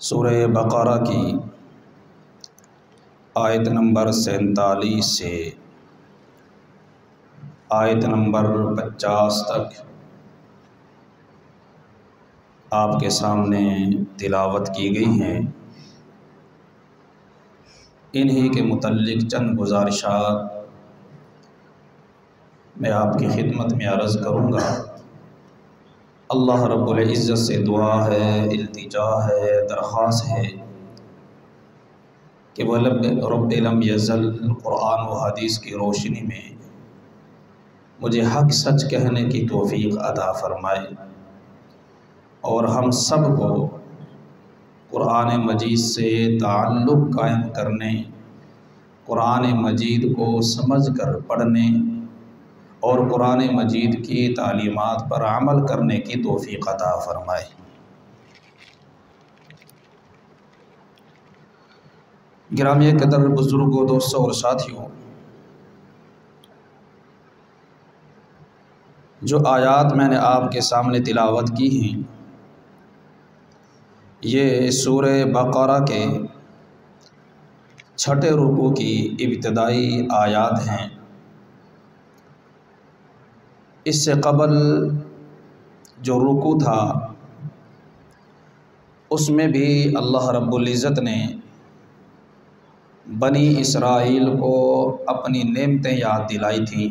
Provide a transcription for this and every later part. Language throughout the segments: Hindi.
सूरह बक़रा की आयत नंबर 47 से आयत नंबर 50 तक आपके सामने तिलावत की गई हैं। इन्हीं के मुतल्लिक़ चंद गुज़ारिशात मैं आपकी खिदमत में अर्ज़ करूँगा। अल्लाह रब्बुल इज़्ज़त से दुआ है, इल्तिजा है, दरख्वास्त है कि वह रब्ब लम यज़ल क़ुरान व हदीस की रोशनी में मुझे हक़ सच कहने की तौफ़ीक़ अता फ़रमाए और हम सब को क़ुरान मजीद से ताल्लुक़ कायम करने, क़ुरान मजीद को समझ कर पढ़ने और क़ुरान मजीद की तालीमात पर अमल करने की तौफ़ीक़ अता फ़रमाए। गिरामी कदर बुज़ुर्गों, दोस्तों और साथियों, जो आयात मैंने आपके सामने तिलावत की हैं ये सूरह बक़रा के 6ठे रुकू की इब्तिदाई आयात हैं। इससे क़बल जो रुकू था उसमें भी अल्लाह रब्बुल इज़्ज़त ने बनी इसराइल को अपनी नेमतें याद दिलाई थी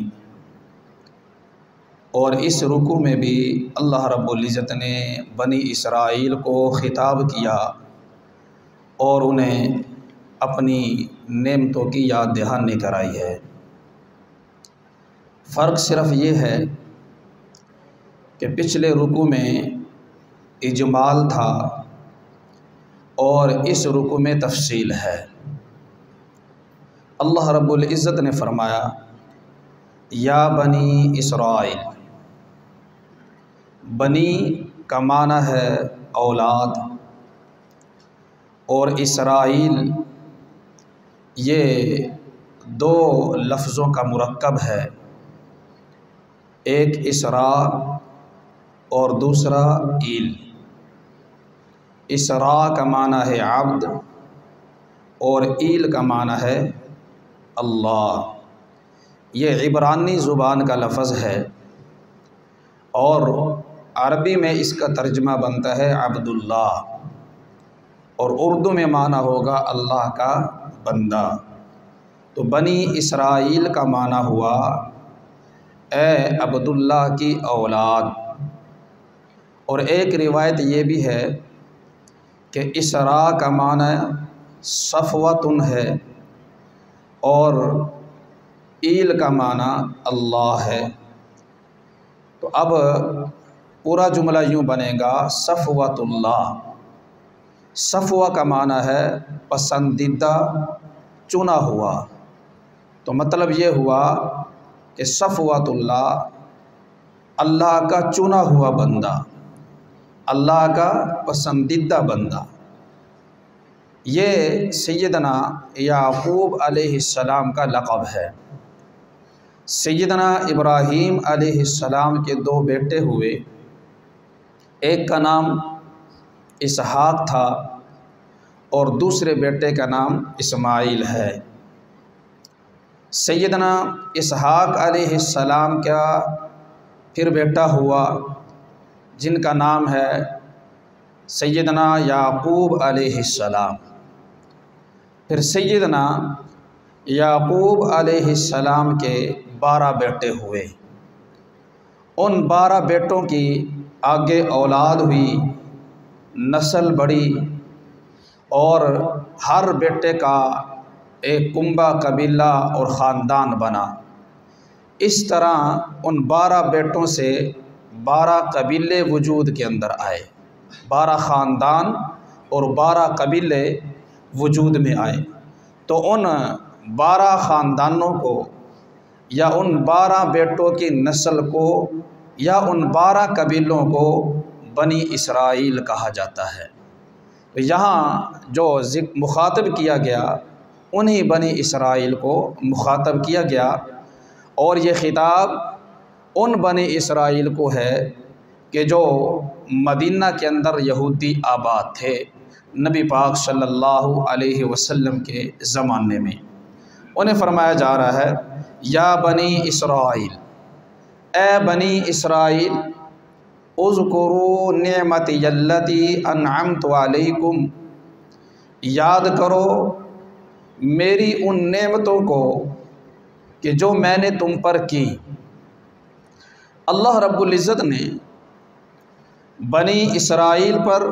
और इस रुकू में भी अल्लाह रब्बुल इज़्ज़त ने बनी इसराइल को ख़िताब किया और उन्हें अपनी नेमतों की याद दहानी कराई है। फ़र्क सिर्फ़ ये है कि पिछले रुकू में इजमाल था और इस रुकू में तफसील है। अल्लाह रब्बुल इज़्ज़त ने फ़रमाया, या बनी इसराइल। बनी का माना है औलाद और इसराइल ये दो लफ्ज़ों का मुरक्कब है, एक इसरा और दूसरा ईल। इसरा का माना है अब्द और ईल का माना है अल्लाह। ये इब्रानी ज़ुबान का लफ्ज़ है और अरबी में इसका तर्जमा बनता है अब्दुल्लाह और उर्दू में माना होगा अल्लाह का बंदा। तो बनी इसराइल का माना हुआ ए अब्दुल्लाह की औलाद। और एक रिवायत ये भी है कि इसरा का माना सफ़वतुन है और ईल का माना अल्लाह है। तो अब पूरा जुमला यूँ बनेगा, सफ़वतुल्लाह। सफ़वा का माना है पसंदीदा, चुना हुआ। तो मतलब ये हुआ कि सफ़वतुल्लाह अल्लाह का चुना हुआ बंदा, अल्लाह का पसंदीदा बंदा। ये सैयदना याक़ूब अलैहिस्सलाम का लक़ब है। सैयदना इब्राहीम अलैहिस्सलाम के दो बेटे हुए, एक का नाम इसहाक़ था और दूसरे बेटे का नाम इस्माईल है। सैयदना इसहाक़ अलैहिस्सलाम का फिर बेटा हुआ जिनका नाम है सैयदना याक़ूब अलैहिस्सलाम। फिर सैयदना याक़ूब अलैहिस्सलाम के 12 बेटे हुए। उन 12 बेटों की आगे औलाद हुई, नस्ल बढ़ी और हर बेटे का एक कुंबा कबीला और ख़ानदान बना। इस तरह उन 12 बेटों से 12 कबीले वजूद के अंदर आए, 12 ख़ानदान और 12 कबीले वजूद में आए। तो उन 12 ख़ानदानों को या उन 12 बेटों की नस्ल को या उन 12 कबीलों को बनी इसराइल कहा जाता है। तो यहाँ जो मुखातब किया गया उन्हीं बनी इसराइल को मुखातब किया गया और ये ख़िताब उन बनी इसराइल को है कि जो मदीना के अंदर यहूदी आबाद थे, नबी पाक सल्लल्लाहु अलैहि वसल्लम के ज़माने में। उन्हें फरमाया जा रहा है, या बनी इसराइल, ए बनी इसराइल, उज़कुरू निअमती अल्लती अनअमतु अलैकुम, याद करो मेरी उन नेमतों को कि जो मैंने तुम पर की। अल्लाह रब्बुल इज़्ज़त ने बनी इसराइल पर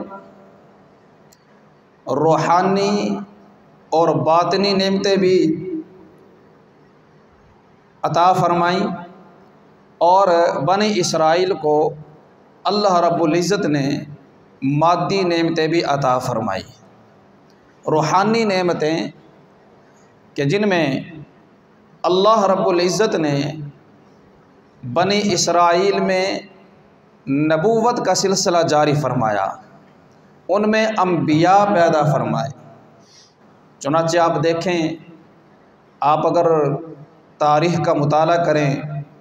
रूहानी और बातनी नेमतें भी अता फरमाई और बनी इसराइल को अल्लाह रब्बुल इज़्ज़त ने मादी नेमतें भी अता फरमाई। रूहानी नेमतें कि जिनमें अल्लाह रब्बुल इज़्ज़त ने बनी इसराइल में नबूवत का सिलसिला जारी फरमाया, उनमें अम्बिया पैदा फरमाए। चुनांचे आप देखें, आप अगर तारीख़ का मुताला करें,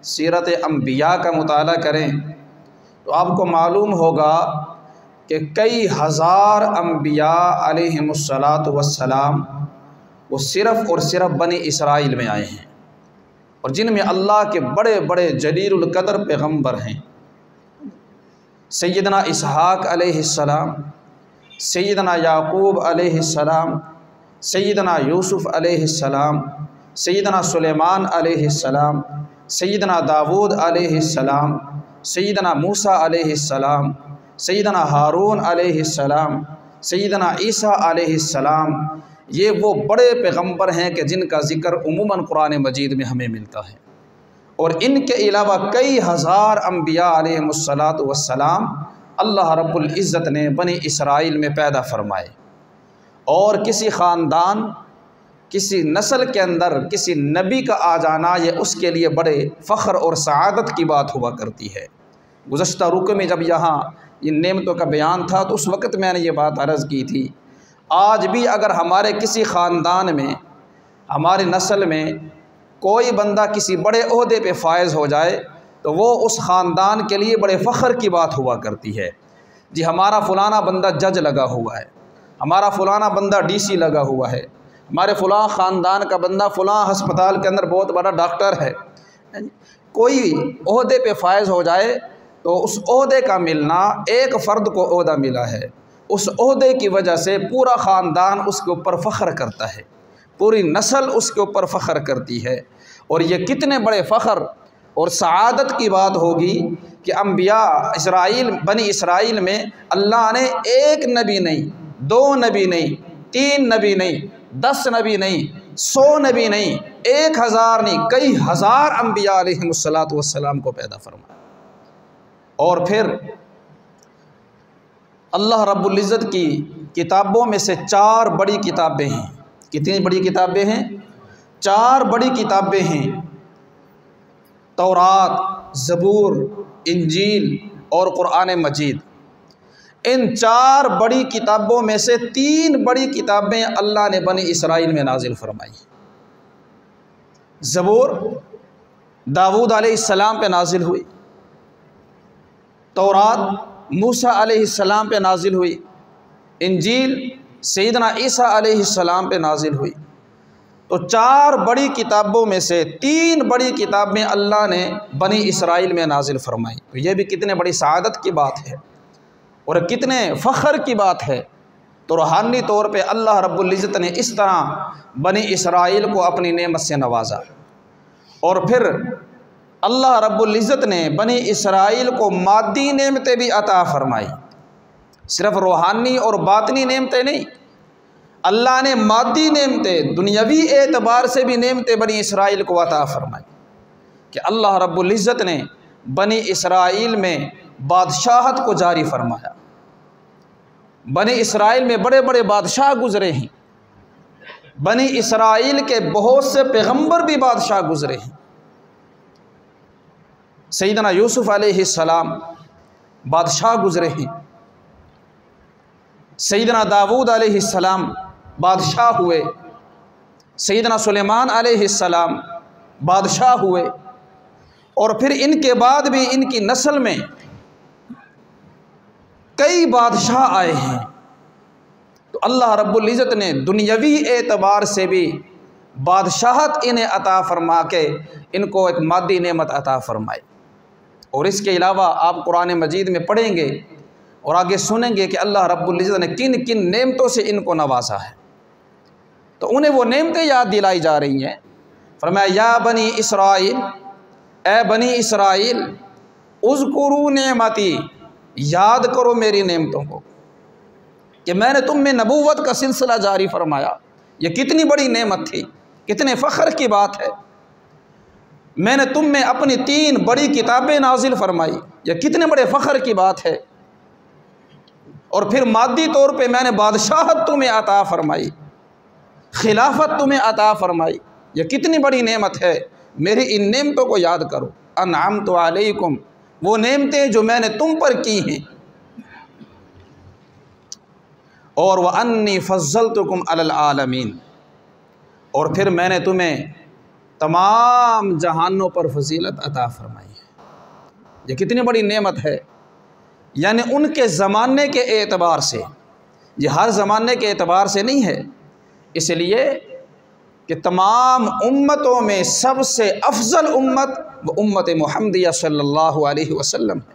सीरत अम्बिया का मुताला करें, तो आपको मालूम होगा कि कई हज़ार अम्बिया अलैहिमुस्सलातु वस्सलाम वो सिर्फ़ और सिर्फ बनी इसराइल में आए हैं, और जिनमें अल्लाह के बड़े बड़े जलीलुल क़द्र पैगम्बर हैं। सैयदना इसहाक़ अलैहिस्सलाम, सैयदना याक़ूब अलैहिस्सलाम, सैयदना यूसुफ़ अलैहिस्सलाम, सैयदना सुलेमान अलैहिस्सलाम, सैयदना दाऊद अलैहिस्सलाम, सैयदना मूसा अलैहिस्सलाम, सैयदना हारून अलैहिस्सलाम, सैयदना ईसा अलैहिस्सलाम, ये वो बड़े पैगम्बर हैं कि जिनका ज़िक्र उमूमन कुरान मजीद में हमें मिलता है। और इनके अलावा कई हज़ार अम्बिया अलैहिमुस्सलातु वस्सलाम अल्लाह रब्बुल इज़्ज़त ने बनी इसराइल में पैदा फरमाए। और किसी ख़ानदान, किसी नस्ल के अंदर किसी नबी का आ जाना, ये उसके लिए बड़े फ़ख्र और सआदत की बात हुआ करती है। गुज़श्ता रुकू में जब यहाँ इन नेमतों का बयान था तो उस वक़्त मैंने ये बात अर्ज़ की थी। आज भी अगर हमारे किसी ख़ानदान में, हमारी नस्ल में कोई बंदा किसी बड़े ओहदे पे फायज़ हो जाए तो वो उस ख़ानदान के लिए बड़े फ़ख्र की बात हुआ करती है। जी हमारा फ़लाना बंदा जज लगा हुआ है, हमारा फ़लाना बंदा डीसी लगा हुआ है, हमारे फ़लाँ ख़ानदान का बंदा फ़लाँ हस्पताल के अंदर बहुत बड़ा डॉक्टर है। कोई ओहदे पे फायज़ हो जाए तो उस ओहदे का मिलना, एक फ़र्द को ओहदा मिला है, उस ओहदे की वजह से पूरा ख़ानदान उसके ऊपर फ़ख्र करता है, पूरी नस्ल उसके ऊपर फ़ख्र करती है। और ये कितने बड़े फ़ख्र और सआदत की बात होगी कि अम्बिया इसराइल, बनी इसराइल में अल्लाह ने एक नबी नहीं, दो नबी नहीं, तीन नबी नहीं, 10 नबी नहीं, 100 नबी नहीं, 1000 नहीं, कई हज़ार अम्बिया अलैहिमुस्सलातु वस्सलाम को पैदा फरमाया। और फिर अल्लाह रब्बुल इज़्ज़त की किताबों में से 4 बड़ी किताबें हैं। कितनी बड़ी किताबें हैं? 4 बड़ी किताबें हैं, तौरात, ज़बूर, इंजील और कुरान मजीद। इन 4 बड़ी किताबों में से 3 बड़ी किताबें अल्लाह ने बनी इसराइल में नाजिल फरमाई। ज़बूर दाऊद अलैहिस्सलाम पे नाजिल हुई, तौरात मूसा अलैहिस्सलाम पे नाजिल हुई, इंजील सैयदना ईसा अलैहिस्सलाम पे नाजिल हुई। तो 4 बड़ी किताबों में से 3 बड़ी किताबें अल्लाह ने बनी इसराइल में नाजिल फरमाई। तो ये भी कितने बड़ी सआदत की बात है और कितने फ़ख्र की बात है। तो रूहानी तौर पे अल्लाह रब्बुल इज़्ज़त ने इस तरह बनी इसराइल को अपनी नेमत से नवाजा। और फिर अल्लाह रब्बुल इज़्ज़त ने बनी इसराइल को मादी नेमतें भी अता फरमाई, सिर्फ़ रूहानी और बातनी नेमतें नहीं। अल्लाह ने मादी नेमतें, दुनियावी एतबार से भी नेमतें बनी इसराइल को अता फरमाई कि अल्लाह रब्बुल इज़्ज़त ने बनी इसराइल में बादशाहत को जारी फरमाया। बनी इसराइल में बड़े बड़े बादशाह गुज़रे हैं, बनी इसराइल के बहुत से पैगम्बर भी बादशाह गुज़रे हैं। सैयदना यूसुफ़ अलैहिस्सलाम बादशाह गुज़रे हैं, सैयदना दाऊद अलैहिस्सलाम बादशाह हुए, सैयदना सुलेमान अलैहिस्सलाम बादशाह हुए। और फिर इनके बाद भी इनकी नस्ल में कई बादशाह आए हैं। तो अल्लाह रब्बुल इज़्ज़त ने दुनियावी एतबार से भी बादशाहत इन्हें अता फरमा के इनको एक मादी नेमत अता फरमाई। और इसके अलावा आप कुरान मजीद में पढ़ेंगे और आगे सुनेंगे कि अल्लाह रब्बुल इज़्ज़त ने किन किन नेमतों से इनको नवाजा है। तो उन्हें वो नेमतें याद दिलाई जा रही हैं। फरमाया या बनी इसराइल, ए बनी इसराइल, उज़कुरू नेमती, याद करो मेरी नेमतों को कि मैंने तुम में नबूवत का सिलसिला जारी फरमाया। ये कितनी बड़ी नेमत थी, कितने फ़ख्र की बात है। मैंने तुम में अपनी 3 बड़ी किताबें नाजिल फरमाई, ये कितने बड़े फ़ख्र की बात है। और फिर मादी तौर पे मैंने बादशाहत तुम्हें अता फरमाई, खिलाफत तुम्हें अता फरमाई, ये कितनी बड़ी नेमत है। मेरी इन नेमतों को याद करो। अनअमतु अलैकुम, वो नेमतें जो मैंने तुम पर की हैं। और वह अन्नी फज़्ज़लतुकुम अलल आलमीन, और फिर मैंने तुम्हें तमाम जहानों पर फजीलत अता फरमाई है। ये कितनी बड़ी नेमत है। यानी उनके ज़माने के एतबार से, ये हर ज़माने के एतबार से नहीं है, इसलिए कि तमाम उम्मतों में सबसे अफजल उम्मत व उम्मत मुहम्मदिया सल्लल्लाहु अलैहि वसल्लम है।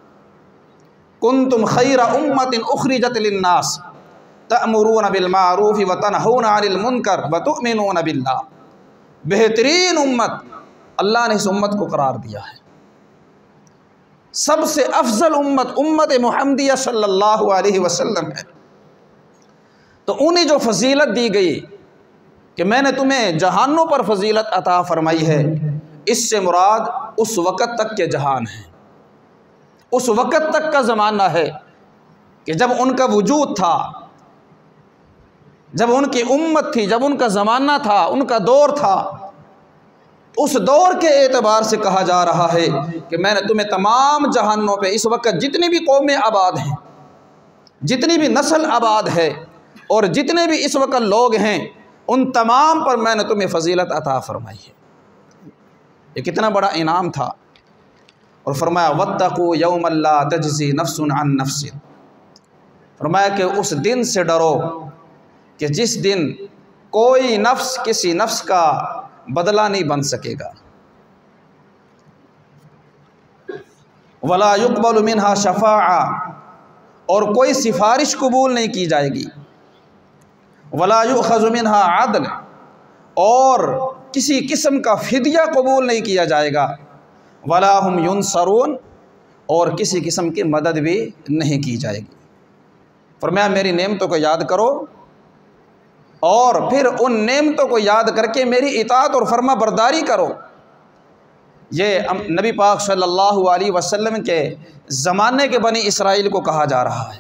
कुंतुम खैरा उम्मतिन उखरिजत लिन्नास तअमुरूना बिल मारूफ व तनहूना अनिल मुनकर व तुमिनूना बिल्लाह। बेहतरीन उम्मत अल्लाह ने इस उम्मत को करार दिया है। सबसे अफजल उम्मत उम्मत मुहम्मदिया सल्लल्लाहु अलैहि वसल्लम है। तो उन्हें जो फजीलत दी गई कि मैंने तुम्हें जहानों पर फजीलत अता फरमाई है, इससे मुराद उस वक़्त तक के जहान है, उस वक़्त तक का ज़माना है कि जब उनका वजूद था, जब उनकी उम्मत थी, जब उनका ज़माना था, उनका दौर था। उस दौर के एतबार से कहा जा रहा है कि मैंने तुम्हें तमाम जहानों पे, इस वक्त जितनी भी कौमें आबाद हैं, जितनी भी नस्ल आबाद है और जितने भी इस वक्त लोग हैं, उन तमाम पर मैंने तुम्हें फजीलत अता फरमाई है। ये कितना बड़ा इनाम था। और फरमाया वत्तकू यौमन ला तजज़ी नफ्सुन अन नफ्सिन, फरमाया कि उस दिन से डरो कि जिस दिन कोई नफ्स किसी नफ्स का बदला नहीं बन सकेगा। वला युक़बलु मिन्हा शफ़ाअ, और कोई सिफारिश कबूल नहीं की जाएगी। वला युअख़ज़ु मिन्हा अदल, और किसी किस्म का फ़िदिया कबूल नहीं किया जाएगा। वला हुम युनसरून, और किसी किस्म की मदद भी नहीं की जाएगी। फरमाया मेरी नेमतों को याद करो और फिर उन नेमतों को याद करके मेरी इताअत और फर्मा बरदारी करो। ये नबी पाक सल्लल्लाहु अलैहि वसल्लम के ज़माने के बनी इसराइल को कहा जा रहा है,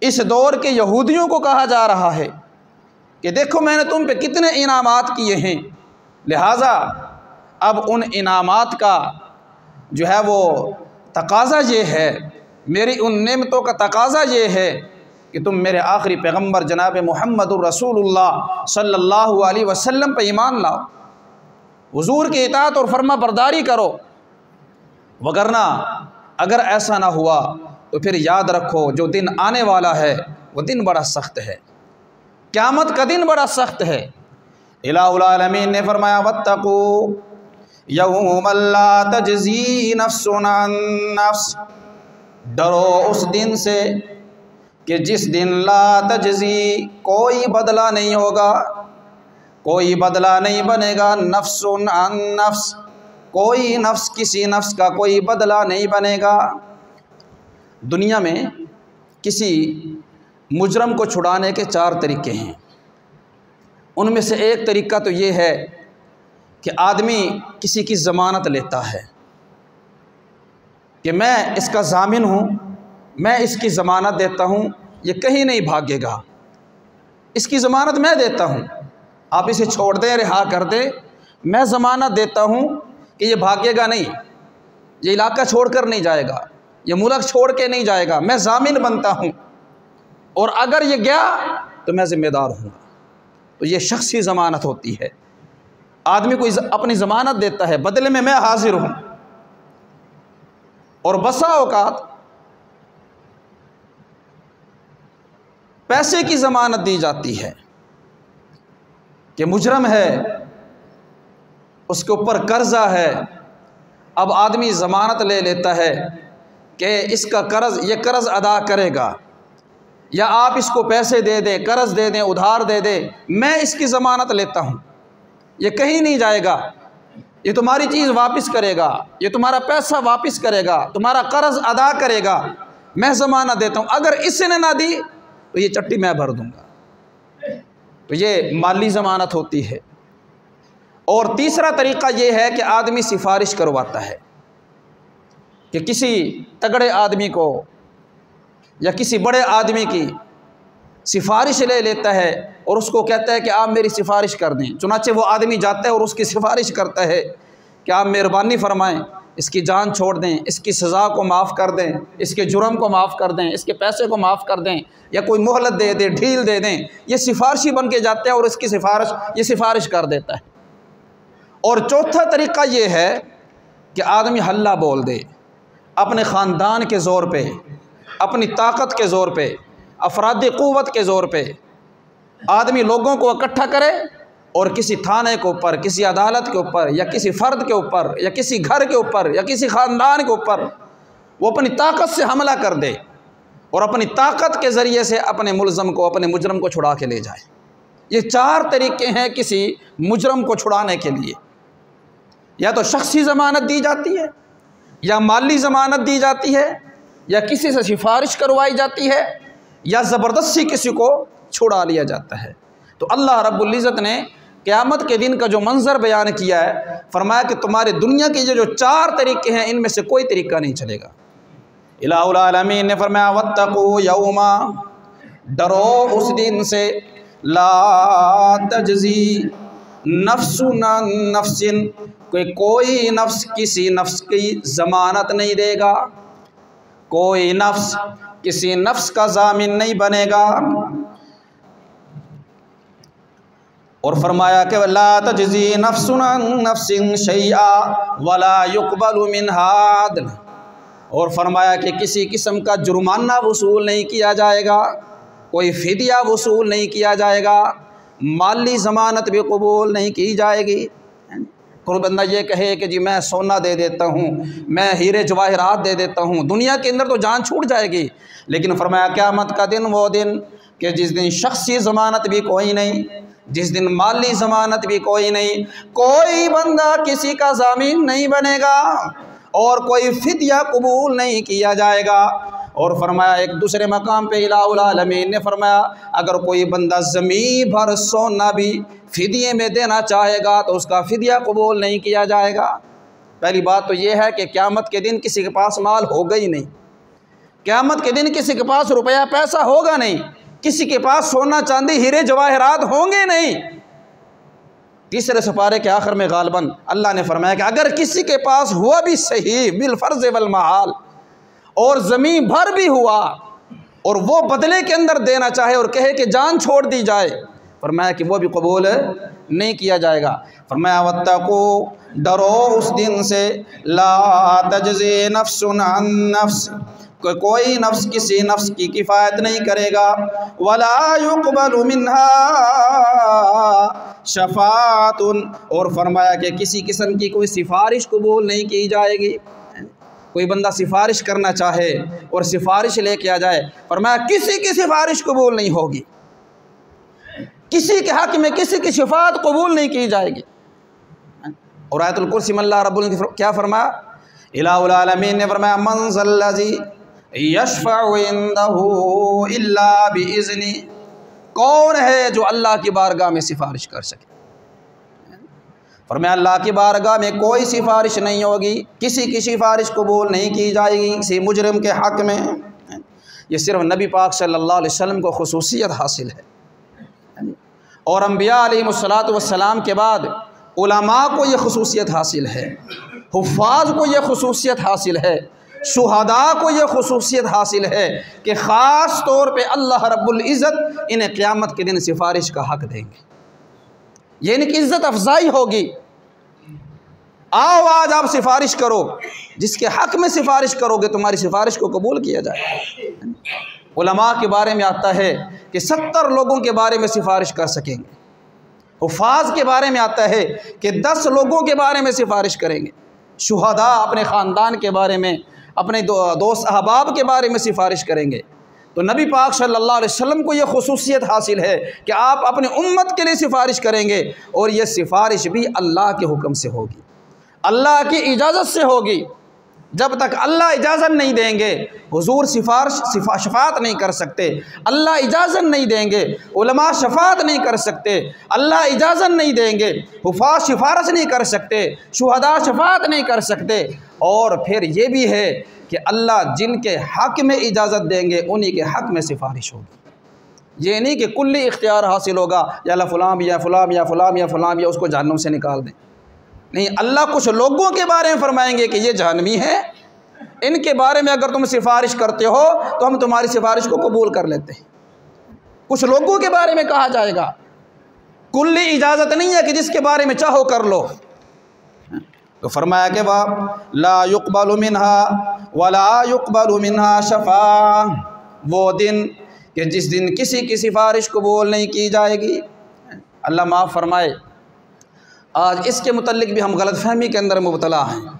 इस दौर के यहूदियों को कहा जा रहा है कि देखो मैंने तुम पे कितने इनामात किए हैं, लिहाजा अब उन इनामात का जो है वो तकाज़ा ये है, मेरी उन नेमतों का तकाज़ा ये है कि तुम मेरे आखिरी पैगम्बर जनाब मुहम्मदुर रसूलुल्लाह सल्लल्लाहु अलैहि वसल्लम पे ईमान लाओ, हुजूर की इताअत और फर्मा बरदारी करो। वगरना अगर ऐसा ना हुआ तो फिर याद रखो जो दिन आने वाला है वो दिन बड़ा सख्त है, क़यामत का दिन बड़ा सख्त है। इलाहुल आलमीन ने फरमाया वत्तकू यौमन ला तजज़ी नफ्सुन अन नफ्स, डरो उस दिन से कि जिस दिन ला तजज़ी, कोई बदला नहीं होगा, कोई बदला नहीं बनेगा, नफ्सुन अन नफ्स, कोई नफ्स किसी नफ्स का कोई बदला नहीं बनेगा। दुनिया में किसी मुजरम को छुड़ाने के 4 तरीके हैं। उनमें से एक तरीका तो ये है कि आदमी किसी की ज़मानत लेता है कि मैं इसका ज़ामिन हूँ, मैं इसकी ज़मानत देता हूँ, ये कहीं नहीं भागेगा, इसकी ज़मानत मैं देता हूँ, आप इसे छोड़ दें, रिहा कर दें, मैं ज़मानत देता हूँ कि ये भागेगा नहीं, ये इलाका छोड़कर नहीं जाएगा, ये मुल्क छोड़ के नहीं जाएगा, मैं ज़ामिन बनता हूँ, और अगर ये गया तो मैं ज़िम्मेदार हूँ। तो ये शख्सी ज़मानत होती है, आदमी को अपनी ज़मानत देता है, बदले में मैं हाजिर हूँ। और बसा औकात पैसे की ज़मानत दी जाती है कि मुजरम है, उसके ऊपर कर्जा है, अब आदमी ज़मानत ले लेता है कि इसका कर्ज, ये कर्ज अदा करेगा, या आप इसको पैसे दे दें, कर्ज दे दें, उधार दे दें, मैं इसकी ज़मानत लेता हूँ, ये कहीं नहीं जाएगा, ये तुम्हारी चीज़ वापस करेगा, ये तुम्हारा पैसा वापस करेगा, तुम्हारा कर्ज अदा करेगा, मैं ज़मानत देता हूँ। अगर इसने ना दी तो ये चट्टी मैं भर दूँगा। तो ये माली ज़मानत होती है। और तीसरा तरीक़ा ये है कि आदमी सिफारिश करवाता है कि किसी तगड़े आदमी को या किसी बड़े आदमी की सिफारिश ले लेता है और उसको कहता है कि आप मेरी सिफारिश कर दें। चुनाचे वो आदमी जाता है और उसकी सिफारिश करता है कि आप मेहरबानी फरमाएं, इसकी जान छोड़ दें, इसकी सज़ा को माफ़ कर दें, इसके जुर्म को माफ़ कर दें, इसके पैसे को माफ़ कर दें, या कोई मोहलत दे दें, ढील दे दें। ये सिफारशी बन के जाते हैं और इसकी सिफारिश कर देता है। और चौथा तरीक़ा ये है कि आदमी हल्ला बोल दे, अपने ख़ानदान के ज़ोर पे, अपनी ताकत के ज़ोर पे, अफराद क़ुव्वत के ज़ोर पे आदमी लोगों को इकट्ठा करे और किसी थाने के ऊपर, किसी अदालत के ऊपर, या किसी फ़र्द के ऊपर, या किसी घर के ऊपर, या किसी ख़ानदान के ऊपर वो अपनी ताकत से हमला कर दे और अपनी ताकत के ज़रिए से अपने मुलज़म को, अपने मुजरम को छुड़ा के ले जाए। ये 4 तरीक़े हैं किसी मुजरम को छुड़ाने के लिए। या तो शख्सी ज़मानत दी जाती है, या माली ज़मानत दी जाती है, या किसी से सिफारिश करवाई जाती है, या ज़बरदस्ती किसी को छुड़ा लिया जाता है। तो अल्लाह रब्बुल इज़्ज़त ने क़यामत के दिन का जो मंज़र बयान किया है, फरमाया कि तुम्हारे दुनिया के जो 4 तरीक़े हैं इनमें से कोई तरीक़ा नहीं चलेगा। इलाहुल आलमीन ने फरमाया वत्तक़ू यौमा, डरो उस दिन से, ला तजज़ी नफ्सुन अन नफ्सिन, कोई नफ्स किसी नफ्स की ज़मानत नहीं देगा, कोई नफ्स किसी नफ्स का ज़ामिन नहीं बनेगा। और फरमाया कि ला तजज़ी नफ्सुन अन नफ्सिन शैआ वला युक़बलु मिन्हा अदल, और फरमाया कि किसी किस्म का जुर्माना वसूल नहीं किया जाएगा, कोई फ़िदिया वसूल नहीं किया जाएगा, माली ज़मानत भी कबूल नहीं की जाएगी। कोई बंदा ये कहे कि जी मैं सोना दे देता हूँ, मैं हीरे जवाहरात दे देता हूँ, दुनिया के अंदर तो जान छूट जाएगी। लेकिन फरमाया क़यामत का दिन वो दिन कि जिस दिन शख्सी ज़मानत भी कोई नहीं, जिस दिन माली ज़मानत भी कोई नहीं, कोई बंदा किसी का ज़ामीन नहीं बनेगा और कोई फ़िदिया कबूल नहीं किया जाएगा। और फरमाया एक दूसरे मकाम पे इलाहुल आलमीन ने फरमाया अगर कोई बंदा ज़मीन भर सोना भी फ़िदिये में देना चाहेगा तो उसका फ़िदिया कबूल नहीं किया जाएगा। पहली बात तो ये है कि क़यामत के दिन किसी के पास माल होगा ही नहीं, क़यामत के दिन किसी के पास रुपया पैसा होगा नहीं, किसी के पास सोना चांदी हीरे जवाहरात होंगे नहीं। तीसरे सपारे के आखिर में गालबन अल्लाह ने फरमाया कि अगर किसी के पास हुआ भी सही बिल फ़र्ज़ वल महाल, और ज़मीन भर भी हुआ और वो बदले के अंदर देना चाहे और कहे कि जान छोड़ दी जाए, फरमाया कि वो भी कबूल नहीं किया जाएगा। फरमाया वत्तक़ू, डरो उस दिन से, ला तजज़ी नफ्सुन अन नफ्स, कोई नफ्स किसी नफ्स की किफ़ायत नहीं करेगा, वला युक़बलु मिन्हा शफ़ाअतुन, और फरमाया कि किसी किस्म की कोई सिफारिश कबूल नहीं की जाएगी। कोई बंदा सिफारिश करना चाहे और सिफारिश लेके आ जाए, फरमाया किसी की सिफारिश कबूल नहीं होगी, किसी के हक़ में किसी की शफ़ाअत कबूल नहीं की जाएगी। और आयतुल कुर्सी में अल्लाह रब्बुल ने क्या फरमाया, इलाहुल आलमीन ने फरमाया मन ज़ल्लज़ी यशफ़अु इंदहु इल्ला बिइज़्नि, कौन है जो अल्लाह की बारगाह में सिफारिश कर सके। फरमाया अल्लाह की बारगाह में कोई सिफारिश नहीं होगी, किसी की सिफारिश कबूल नहीं की जाएगी किसी मुजरिम के हक़ में। ये सिर्फ नबी पाक सल्लल्लाहु अलैहि वसल्लम को खुसूसियत हासिल है और अम्बिया अलैहिमुस्सलातु वस्सलाम के बाद उलमा को ये खुसूसियत हासिल है, हुफ़्फ़ाज़ को ये खुसूसियत हासिल है, शुहदा को ये खुसूसियत हासिल है कि ख़ास तौर पे अल्लाह रब्बुल इज़्ज़त इन्हें क़यामत के दिन सिफारिश का हक़ देंगे, यानी कि इज़्ज़त अफजाई होगी। आओ आज आप सिफारिश करो, जिसके हक़ में सिफारिश करोगे तुम्हारी सिफारिश को कबूल किया जाए। उलमा के बारे में आता है कि 70 लोगों के बारे में सिफारिश कर सकेंगे। हुफ़ाज़ के बारे में आता है कि 10 लोगों के बारे में सिफारिश करेंगे। शुहदा अपने ख़ानदान के बारे में, अपने दोस्त अहबाब के बारे में सिफारिश करेंगे। तो नबी पाक सल्लल्लाहु अलैहि वसल्लम को यह खुसूसियत हासिल है कि आप अपनी उम्मत के लिए सिफारिश करेंगे, और यह सिफारिश भी अल्लाह के हुक्म से होगी, अल्लाह की इजाज़त से होगी। जब तक अल्लाह इजाज़त नहीं देंगे हुजूर शफात नहीं कर सकते, अल्लाह इजाज़त नहीं देंगे उलमा शफात नहीं कर सकते, अल्लाह इजाज़त नहीं देंगे हुफ़ाज़ सिफारिश नहीं कर सकते, शुहदा शफात नहीं कर सकते। और फिर ये भी है कि अल्लाह जिनके हक़ में इजाज़त देंगे उन्हीं के हक़ में सिफारिश होगी। ये नहीं कि कुल्ली इख्तियार हासिल होगा या फ़लाँ या फ़लाँ या फ़लाँ या फ़लाँ या उसको जहन्नुम से निकाल दें। नहीं, अल्लाह कुछ लोगों के बारे में फरमाएंगे कि ये जहन्नमी है, इनके बारे में अगर तुम सिफारिश करते हो तो हम तुम्हारी सिफारिश को कबूल कर लेते हैं। कुछ लोगों के बारे में कहा जाएगा, कुल्ली इजाज़त नहीं है कि जिसके बारे में चाहो कर लो। तो फरमाया कि वाह ला युक़बलु मिन्हा वला युक़बलु मिन्हा शफ़ा, वो दिन कि जिस दिन किसी की सिफारिश कबूल नहीं की जाएगी। अल्लाह माफ़ फरमाए, आज इसके मुतल्लिक भी हम गलतफहमी के अंदर मुबतला हैं।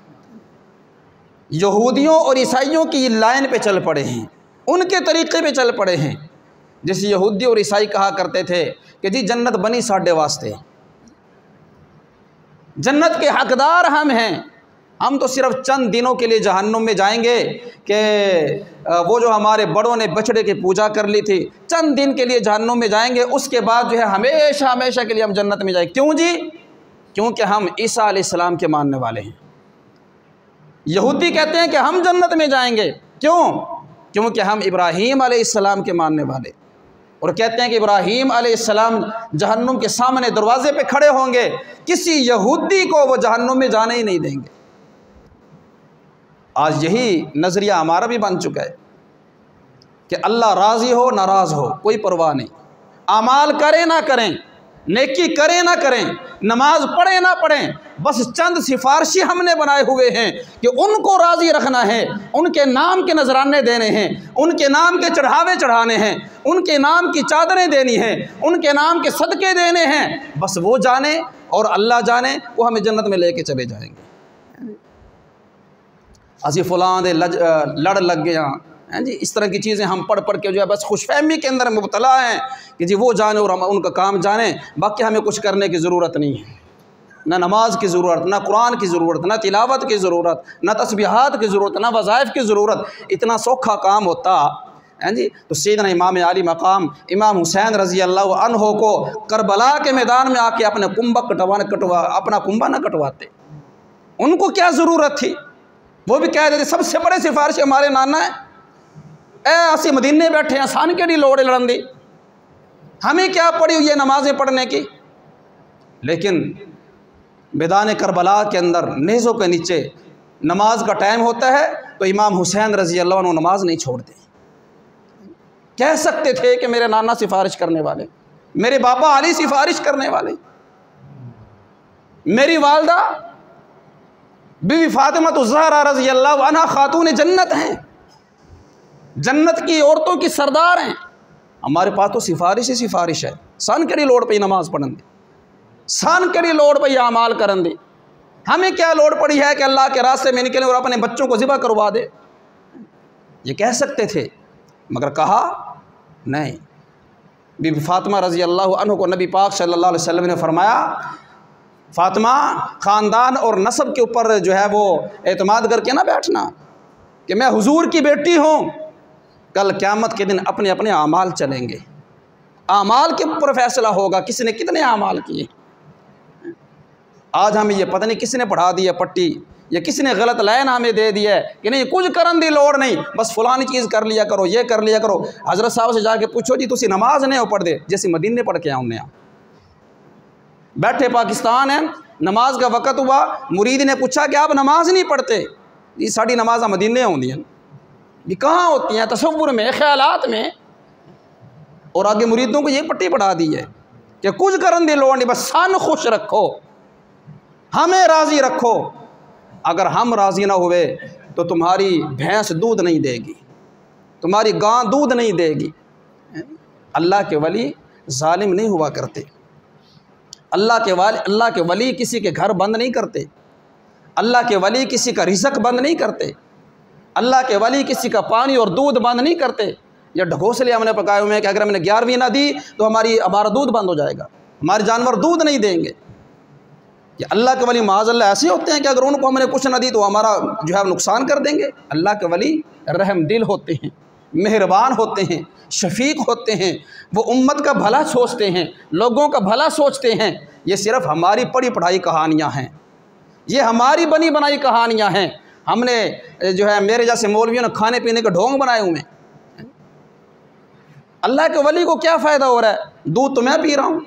यहूदियों और ईसाइयों की लाइन पे चल पड़े हैं, उनके तरीक़े पे चल पड़े हैं। जैसे यहूदी और ईसाई कहा करते थे कि जी जन्नत बनी साढ़े वास्ते, जन्नत के हकदार हम हैं, हम तो सिर्फ चंद दिनों के लिए जहन्नुम में जाएंगे कि वो जो हमारे बड़ों ने बछड़े की पूजा कर ली थी, चंद दिन के लिए जहन्नुम में जाएंगे, उसके बाद जो है हमेशा हमेशा के लिए हम जन्नत में जाएंगे। क्यों जी? क्योंकि हम ईसा अलैहिस्सलाम के मानने वाले हैं। यहूदी कहते हैं कि हम जन्नत में जाएंगे, क्यों? क्योंकि हम इब्राहीम अलैहिस्सलाम के मानने वाले, और कहते हैं कि इब्राहीम अलैहिस्सलाम जहन्नुम के सामने दरवाजे पे खड़े होंगे, किसी यहूदी को वो जहन्नुम में जाने ही नहीं देंगे। आज यही नज़रिया हमारा भी बन चुका है कि अल्लाह राज़ी हो नाराज़ हो कोई परवाह नहीं, अमाल करें ना करें, नेकी करें ना करें, नमाज पढ़ें ना पढ़ें, बस चंद सिफारशी हमने बनाए हुए हैं कि उनको राज़ी रखना है, उनके नाम के नजराने देने हैं, उनके नाम के चढ़ावे चढ़ाने हैं, उनके नाम की चादरें देनी हैं, उनके नाम के सदक़े देने हैं। बस वो जाने और अल्लाह जाने, वो हमें जन्नत में लेके चले जाएंगे। असी फलां दे लड़ लग गया हैं जी, इस तरह की चीज़ें हम पढ़ पढ़ के जो है बस खुशफहमी के अंदर मुबतला हैं कि जी वो जाने और हम उनका काम जाने, बाकी हमें कुछ करने की ज़रूरत नहीं है। ना नमाज की ज़रूरत, ना कुरान की ज़रूरत, ना तिलावत की ज़रूरत, ना तस्बीहात की ज़रूरत, ना वज़ाइफ की ज़रूरत। इतना सौखा काम होता हैं जी तो सैयदना इमाम आली मकाम इमाम हुसैन रज़ी अल्लाह अन्हो को करबला के मैदान में आके अपना कुंबा न कटवाते। उनको क्या ज़रूरत थी? वो भी कह देते सबसे बड़े सिफारिश हमारे नाना है, असी मदीने बैठे हैं, सान केड़ी लोड़ है लड़न दी, हमें क्या पड़ी हुई है नमाज़ें पढ़ने की। लेकिन मैदान करबला के अंदर नेज़ों के नीचे नमाज का टाइम होता है तो इमाम हुसैन रज़ी अल्लाह अन्हु नमाज नहीं छोड़ते। कह सकते थे कि मेरे नाना सिफारिश करने वाले, मेरे बाबा अली सिफारिश करने वाले, मेरी वालदा बीवी फातिमा तो ज़हरा रज़ी अल्लाह अन्हा खातून जन्नत हैं, जन्नत की औरतों की सरदार हैं। हमारे पास तो सिफारिश ही सिफारिश है। सन कड़ी लोड़ पे नमाज पढ़न दी, सन कड़ी लोड़ पे अमाल करन दी। हमें क्या लोड़ पड़ी है कि अल्लाह के रास्ते में निकले और अपने बच्चों को ज़िबा करवा दे? ये कह सकते थे, मगर कहा नहीं। बीबी फातिमा रज़ी अल्लाह अन्हा को नबी पाक सल्लल्लाहु अलैहि वसल्लम ने फरमाया, फातिमा ख़ानदान और नस्ब के ऊपर जो है वो एतमाद करके ना बैठना कि मैं हुजूर की बेटी हूँ। कल क़यामत के दिन अपने अपने आमाल चलेंगे, आमाल के ऊपर फैसला होगा किसने कितने आमाल किए। आज हमें ये पता नहीं किसने पढ़ा दिया पट्टी या किसने गलत लाइन हमें दे दिया है कि नहीं कुछ करन दी लोड़ नहीं, बस फलानी चीज़ कर लिया करो, ये कर लिया करो। हज़रत साहब से जाके पूछो जी तुसी नमाज नहीं हो पढ़ दे, जैसे मदीने पढ़ के आओ ने बैठे पाकिस्तान है, नमाज का वक़्त हुआ, मुरीद ने पूछा कि आप नमाज नहीं पढ़ते? जी साड़ी नमाज़ मदीने होंदियां भी कहाँ होती हैं? तसव्वुर में, ख्यालात में। और आगे मुरीदों को ये पट्टी पढ़ा दी है कि कुछ करन दी लोड़ नहीं, बस सन खुश रखो, हमें राज़ी रखो। अगर हम राज़ी ना हुए तो तुम्हारी भैंस दूध नहीं देगी, तुम्हारी गां दूध नहीं देगी। अल्लाह के वली जालिम नहीं हुआ करते। अल्लाह के वली किसी के घर बंद नहीं करते। अल्लाह के वली किसी का रिज़्क़ बंद नहीं करते। अल्लाह के वली किसी का पानी और दूध बंद नहीं करते। ये ढकोसले हमने पकाए हुए हैं कि अगर हमने 11वीं ना दी तो हमारा दूध बंद हो जाएगा, हमारे जानवर दूध नहीं देंगे। ये अल्लाह के वली माज़अल्लाह ऐसे होते हैं कि अगर उनको हमने कुछ ना दी तो हमारा जो है नुकसान कर देंगे। अल्लाह के वली रहम दिल होते हैं, मेहरबान होते हैं, शफीक होते हैं, वो उम्मत का भला सोचते हैं, लोगों का भला सोचते हैं। ये सिर्फ़ हमारी पढ़ी पढ़ाई कहानियाँ हैं, ये हमारी बनी बनाई कहानियाँ हैं। हमने जो है मेरे जैसे मौलवियों ने खाने पीने के ढोंग बनाए हुए हैं। अल्लाह के वली को क्या फ़ायदा हो रहा है? दूध तो मैं पी रहा हूँ,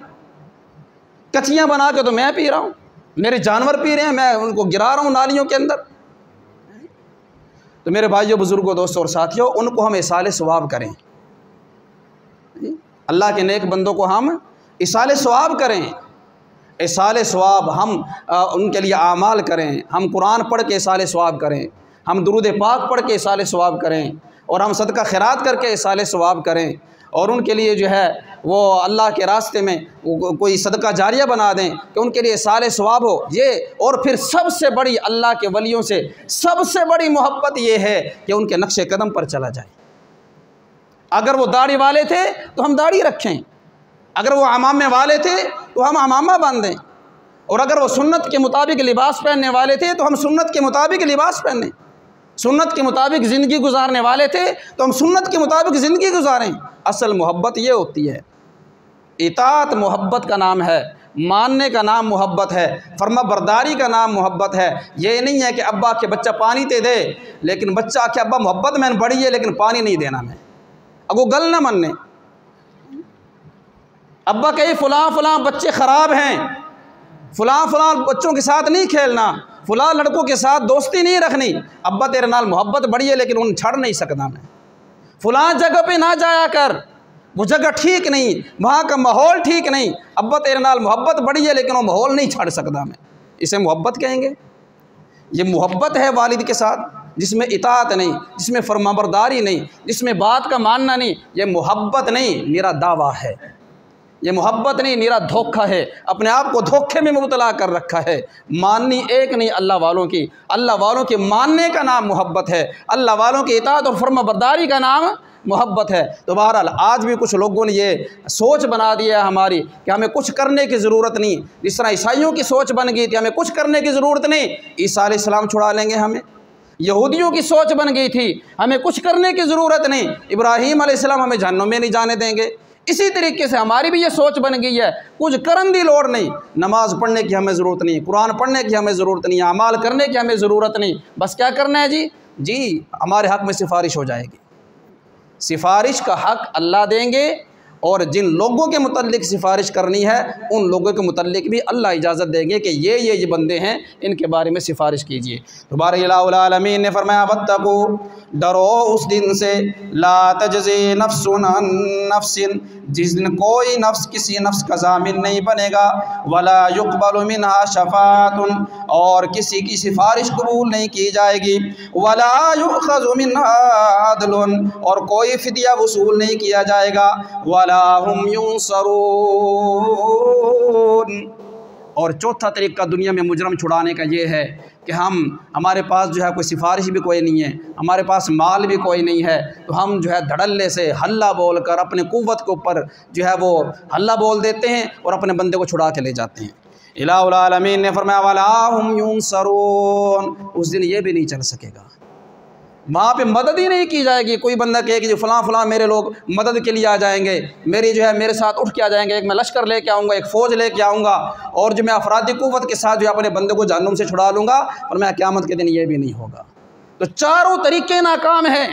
कचियाँ बना के तो मैं पी रहा हूँ, मेरे जानवर पी रहे हैं, मैं उनको गिरा रहा हूँ नालियों के अंदर। तो मेरे भाइयों, बुज़ुर्गों, दोस्तों और साथियों, उनको हम इसाले सवाब करें। अल्लाह के नेक बंदों को हम इसाले सवाब करें। इसाले सवाब हम उनके लिए आमाल करें। हम कुरान पढ़ के इसाले सवाब करें, हम दुरूद पाक पढ़ के इसाले सवाब करें, और हम सदका खैरात करके इसाले सवाब करें। और उनके लिए जो है वो अल्लाह के रास्ते में कोई सदका जारिया बना दें कि उनके लिए इसाले सवाब हो ये। और फिर सबसे बड़ी अल्लाह के वलियों से सबसे बड़ी मोहब्बत ये है कि उनके नक्शे कदम पर चला जाए। अगर वो दाढ़ी वाले थे तो हम दाढ़ी रखें, अगर वो अमामे वाले थे तो हम अमामा बांधें, और अगर वो सुन्नत के मुताबिक लिबास पहनने वाले थे तो हम सुन्नत के मुताबिक लिबास पहनें। सुन्नत के मुताबिक ज़िंदगी गुजारने वाले थे तो हम सुन्नत के मुताबिक ज़िंदगी गुजारें। असल मोहब्बत ये होती है। इताअत मोहब्बत का नाम है, मानने का नाम मोहब्बत है, फर्मा बरदारी का नाम मोहब्बत है। ये नहीं है कि अब्बा के बच्चा पानी दे दे, लेकिन बच्चा के अब्बा मोहब्बत मैंने बड़ी है लेकिन पानी नहीं देना मैं, अब वो गल ना मनने। अब्बा कहे फ़लाँ फ़लाँ बच्चे ख़राब हैं, फ़लाँ फ़लाँ बच्चों के साथ नहीं खेलना, फ़लाँ लड़कों के साथ दोस्ती नहीं रखनी। अब्बा तेरे नाल मोहब्बत बड़ी है लेकिन उन छड़ नहीं सकता मैं। फ़लाँ जगह पे ना जाया कर, वो जगह ठीक नहीं, वहाँ का माहौल ठीक नहीं। अब्बा तेरे नाल मोहब्बत बड़ी है लेकिन वो माहौल नहीं छड़ सकता मैं। इसे मोहब्बत कहेंगे? ये मोहब्बत है वालिद के साथ जिसमें इताअत नहीं, जिसमें फरमाबरदारी नहीं, जिसमें बात का मानना नहीं। ये मोहब्बत नहीं, मेरा दावा है। ये मोहब्बत नहीं, मेरा धोखा है। अपने आप को धोखे में मुबतला कर रखा है। माननी एक नहीं अल्लाह वालों की, अल्लाह वालों के मानने का नाम मोहब्बत है, अल्लाह वालों की इताअत और फरमाबरदारी का नाम मोहब्बत है। तो बहरहाल आज भी कुछ लोगों ने ये सोच बना दिया है हमारी कि हमें कुछ करने की ज़रूरत नहीं। जिस तरह ईसाइयों की सोच बन गई थी हमें कुछ करने की ज़रूरत नहीं, ईसा अलैहिस्सलाम छुड़ा लेंगे हमें। यहूदियों की सोच बन गई थी हमें कुछ करने की ज़रूरत नहीं, इब्राहीम अलैहिस्सलाम हमें जहन्नुम में नहीं जाने देंगे। इसी तरीके से हमारी भी ये सोच बन गई है, कुछ करन दी लोड़ नहीं, नमाज पढ़ने की हमें ज़रूरत नहीं, कुरान पढ़ने की हमें ज़रूरत नहीं, अमाल करने की हमें ज़रूरत नहीं। बस क्या करना है जी हमारे हक़ में सिफारिश हो जाएगी। सिफारिश का हक़ अल्लाह देंगे, और जिन लोगों के मुतल्लिक सिफारिश करनी है उन लोगों के मुतल्लिक भी अल्लाह इजाज़त देंगे कि ये बंदे हैं, इनके बारे में सिफारिश कीजिए। तो बार इलाहुल आलमीन ने फरमाया वत्तकू, डरो उस दिन से, ला तजज़ी नफ्सुन अन नफ्सिन, जिस दिन कोई नफ्स किसी नफ्स का ज़ामिन नहीं बनेगा, वला युक़बलु मिनहा शफ़ाअतुन, और किसी की सिफारिश कबूल नहीं की जाएगी, वला युख़ज़ु मिनहा अदलुन, और कोई फ़िदिया वसूल नहीं किया जाएगा, वला हुम युंसरून। और चौथा तरीका दुनिया में मुजरम छुड़ाने का ये है कि हमारे पास जो है कोई सिफारिश भी कोई नहीं है, हमारे पास माल भी कोई नहीं है, तो हम जो है धड़ल्ले से हल्ला बोल कर अपने कुव्वत के ऊपर जो है वो हल्ला बोल देते हैं और अपने बंदे को छुड़ा के ले जाते हैं। इलाहुल आलमीन ने फरमाया वला हुम युंसरून, उस दिन ये भी नहीं चल सकेगा, वहाँ पे मदद ही नहीं की जाएगी। कोई बंदा कहे कि जो फ़लाँ फ़लाँ मेरे लोग मदद के लिए आ जाएंगे, मेरी जो है मेरे साथ उठ के आ जाएंगे, एक मैं लश्कर लेके आऊँगा, एक फ़ौज लेके आऊँगा, और जो मैं अफरादी कुव्वत के साथ जो अपने बंदे को जहन्नुम से छुड़ा लूँगा, और मैं क़यामत के दिन ये भी नहीं होगा। तो चारों तरीके नाकाम हैं।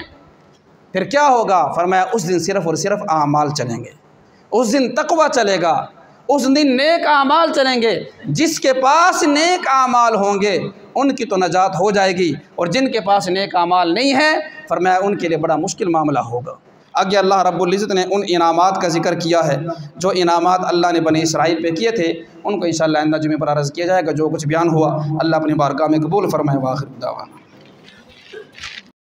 फिर क्या होगा? फरमाया उस दिन सिर्फ़ और सिर्फ आमाल चलेंगे, उस दिन तक़वा चलेगा, उस दिन नेक आमाल चलेंगे। जिसके पास नेक आमाल होंगे उनकी तो नजात हो जाएगी, और जिनके पास नेक आमाल नहीं है फरमाया उनके लिए बड़ा मुश्किल मामला होगा। आगे अल्लाह रब्बुल इज़्ज़त ने उन इनामात का जिक्र किया है जो इनामात अल्लाह ने बनी इसराइल पे किए थे, उनको इंशाअल्लाह आइंदा जुमे पर अर्ज़ किया जाएगा। जो कुछ बयान हुआ अल्लाह अपनी बारगाह में कबूल फरमाए। वाखिर दावाना।